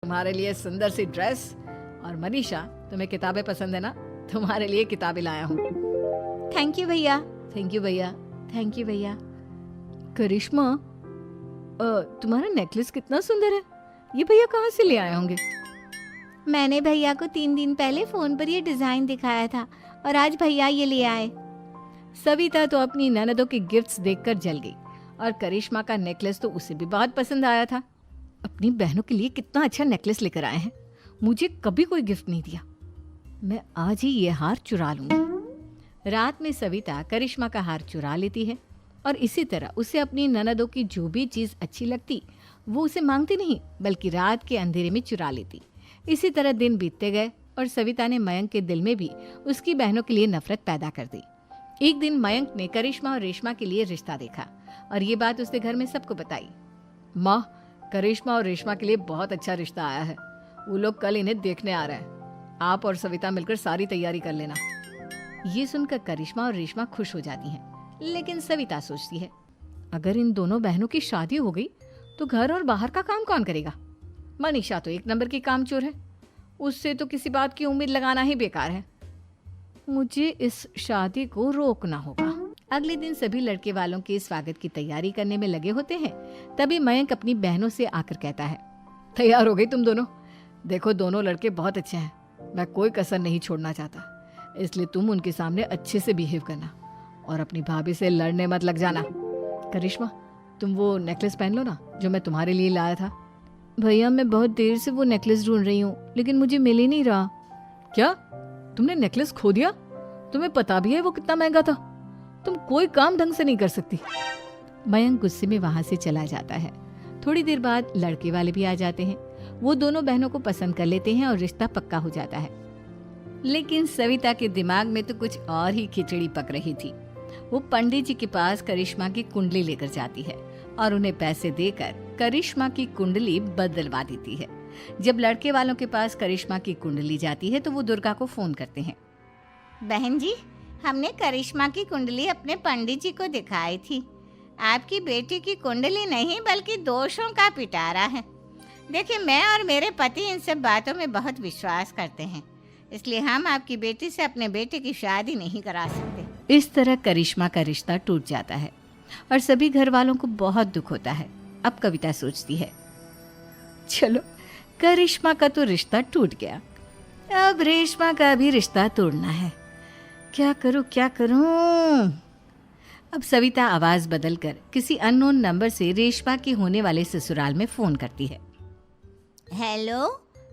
तुम्हारे लिए सुंदर सी ड्रेस, और मनीषा तुम्हें किताबें पसंद है ना, तुम्हारे लिए किताबें लाया हूँ। थैंक यू भैया। थैंक यू भैया। थैंक यू भैया। करिश्मा, तुम्हारा नेकलेस कितना सुंदर है, ये भैया कहाँ से ले आए होंगे? मैंने भैया को 3 दिन पहले फोन पर ये डिजाइन दिखाया था और आज भैया ये ले आए। सविता तो अपनी ननदों के गिफ्ट्स देखकर जल गई, और करिश्मा का नेकलेस तो उसे भी बहुत पसंद आया था। अपनी बहनों के लिए कितना अच्छा नेकलेस लेकर आए हैं, मुझे कभी कोई गिफ्ट नहीं दिया। मैं आज ही ये हार चुरा लूंगी। रात में सविता करिश्मा का हार चुरा लेती है, और इसी तरह उसे अपनी ननदों की जो भी चीज़ अच्छी लगती वो उसे मांगती नहीं, बल्कि रात के अंधेरे में चुरा लेती। इसी तरह दिन बीतते गए, और सविता ने मयंक के दिल में भी उसकी बहनों के लिए नफरत पैदा कर दी। एक दिन मयंक ने करिश्मा और रेशमा के लिए रिश्ता देखा, और ये बात उसने घर में सबको बताई। माँ, करिश्मा और रेशमा के लिए बहुत अच्छा रिश्ता आया है, वो लोग कल इन्हें देखने आ रहे हैं, आप और सविता मिलकर सारी तैयारी कर लेना। ये सुनकर करिश्मा और रेशमा खुश हो जाती हैं, लेकिन सविता सोचती है, अगर इन दोनों बहनों की शादी हो गई तो घर और बाहर का काम कौन करेगा? मनीषा तो 1 नंबर की कामचोर है, उससे तो किसी बात की उम्मीद लगाना ही बेकार है। मुझे इस शादी को रोकना होगा। अगले दिन सभी लड़के वालों के स्वागत की तैयारी करने में लगे होते हैं। तभी मयंक अपनी बहनों से आकर कहता है, तैयार हो गई तुम दोनों? देखो, दोनों लड़के बहुत अच्छे हैं, मैं कोई कसर नहीं छोड़ना चाहता, इसलिए तुम उनके सामने अच्छे से बिहेव करना, और अपनी भाभी से लड़ने मत लग जाना। करिश्मा, तुम वो नेकलेस पहन लो ना जो मैं तुम्हारे लिए लाया था। भैया, मैं बहुत देर से वो नेकलेस ढूंढ रही हूँ, लेकिन मुझे मिल ही नहीं रहा। क्या तुमने नेकलेस खो दिया? तुम्हें पता भी है वो कितना महंगा था, तुम कोई काम ढंग से नहीं कर सकती। मयंक गुस्से में वहां से चला जाता है। थोड़ी देर बाद लड़के वाले भी आ जाते हैं, वो दोनों बहनों को पसंद कर लेते हैं और रिश्ता पक्का हो जाता है। लेकिन सविता के दिमाग में तो कुछ और ही खिचड़ी पक रही थी। वो पंडित जी के पास करिश्मा की कुंडली लेकर जाती है, और उन्हें पैसे देकर करिश्मा की कुंडली बदलवा देती है। जब लड़के वालों के पास करिश्मा की कुंडली जाती है तो वो दुर्गा को फोन करते हैं। बहन जी, हमने करिश्मा की कुंडली अपने पंडित जी को दिखाई थी। आपकी बेटी की कुंडली नहीं बल्कि दोषों का पिटारा है। देखिए, मैं और मेरे पति इन सब बातों में बहुत विश्वास करते हैं, इसलिए हम आपकी बेटी से अपने बेटे की शादी नहीं करा सकते। इस तरह करिश्मा का रिश्ता टूट जाता है, और सभी घर वालों को बहुत दुख होता है। अब कविता सोचती है, चलो, करिश्मा का तो रिश्ता टूट गया, अब रेशमा का भी रिश्ता तोड़ना है। क्या करूं, क्या करूं? अब सविता आवाज बदलकर किसी अननोन नंबर से रेशमा के होने वाले ससुराल में फोन करती है। हेलो,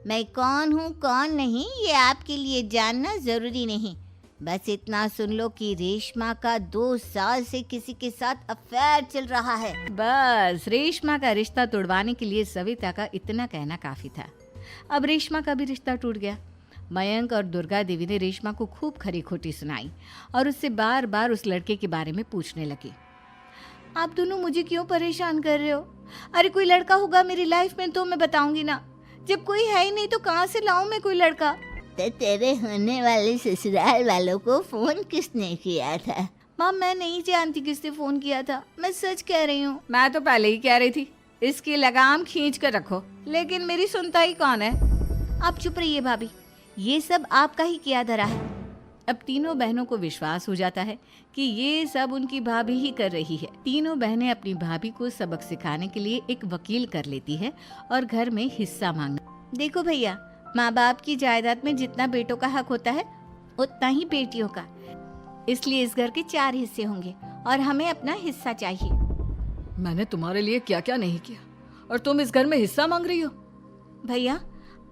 मैं कौन हूँ कौन नहीं ये आपके लिए जानना जरूरी नहीं, बस इतना सुन लो कि रेशमा का 2 साल से किसी के साथ अफेयर चल रहा है। बस रेशमा का रिश्ता तोड़वाने के लिए सविता का इतना कहना काफी था। अब रेशमा का भी रिश्ता टूट गया। मयंक और दुर्गा देवी ने रेशमा को खूब खरी खोटी सुनाई, और उससे बार बार उस लड़के के बारे में पूछने लगी। आप दोनों मुझे क्यों परेशान कर रहे हो? अरे कोई लड़का होगा मेरी लाइफ में तो मैं बताऊंगी ना, जब कोई है ही नहीं तो कहाँ से लाऊं मैं कोई लड़का? तो तेरे होने वाले ससुराल वालों को फोन किसने किया था? माँ, मैं नहीं जानती किसने फोन किया था, मैं सच कह रही हूँ। मैं तो पहले ही कह रही थी, इसकी लगाम खींच कर रखो, लेकिन मेरी सुनता ही कौन है। आप चुप रहिए भाभी, ये सब आपका ही किया धरा है। अब तीनों बहनों को विश्वास हो जाता है कि ये सब उनकी भाभी ही कर रही है। तीनों बहनें अपनी भाभी को सबक सिखाने के लिए एक वकील कर लेती है और घर में हिस्सा मांगना। देखो भैया, माँ बाप की जायदाद में जितना बेटों का हक होता है उतना ही बेटियों का, इसलिए इस घर के 4 हिस्से होंगे और हमें अपना हिस्सा चाहिए। मैंने तुम्हारे लिए क्या क्या नहीं किया और तुम इस घर में हिस्सा मांग रही हो? भैया,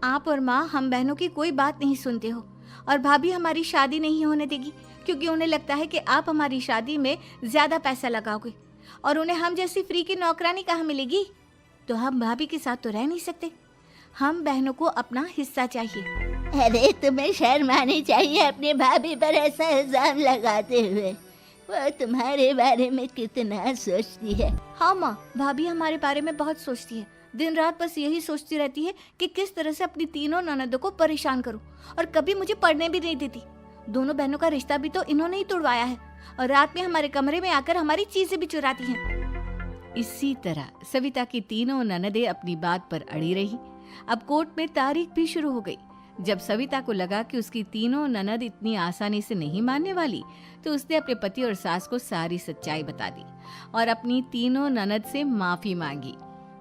आप और माँ हम बहनों की कोई बात नहीं सुनते हो, और भाभी हमारी शादी नहीं होने देगी क्योंकि उन्हें लगता है कि आप हमारी शादी में ज्यादा पैसा लगाओगे और उन्हें हम जैसी फ्री की नौकरानी कहाँ मिलेगी। तो हम भाभी के साथ तो रह नहीं सकते, हम बहनों को अपना हिस्सा चाहिए। अरे तुम्हें शर्म आनी चाहिए अपने भाभी पर ऐसा इल्जाम लगाते हुए, वो तुम्हारे बारे में कितना सोचती है। हाँ माँ, भाभी हमारे बारे में बहुत सोचती है, दिन रात बस यही सोचती रहती है कि किस तरह से अपनी तीनों ननदों को परेशान करूं, और कभी मुझे पढ़ने भी नहीं देती। दोनों बहनों का रिश्ता भी तो इन्होंने ही तोड़वाया है, और रात में हमारे कमरे में आकर हमारी चीजें भी चुराती हैं। इसी तरह सविता की तीनों ननदें अपनी बात पर अड़ी रही अब कोर्ट में तारीख भी शुरू हो गई। जब सविता को लगा कि उसकी तीनों ननद इतनी आसानी से नहीं मानने वाली, तो उसने अपने पति और सास को सारी सच्चाई बता दी और अपनी तीनों ननद से माफी मांगी।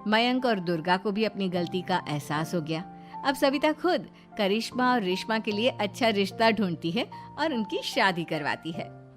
मयंक और दुर्गा को भी अपनी गलती का एहसास हो गया। अब सविता खुद करिश्मा और रेशमा के लिए अच्छा रिश्ता ढूंढती है और उनकी शादी करवाती है।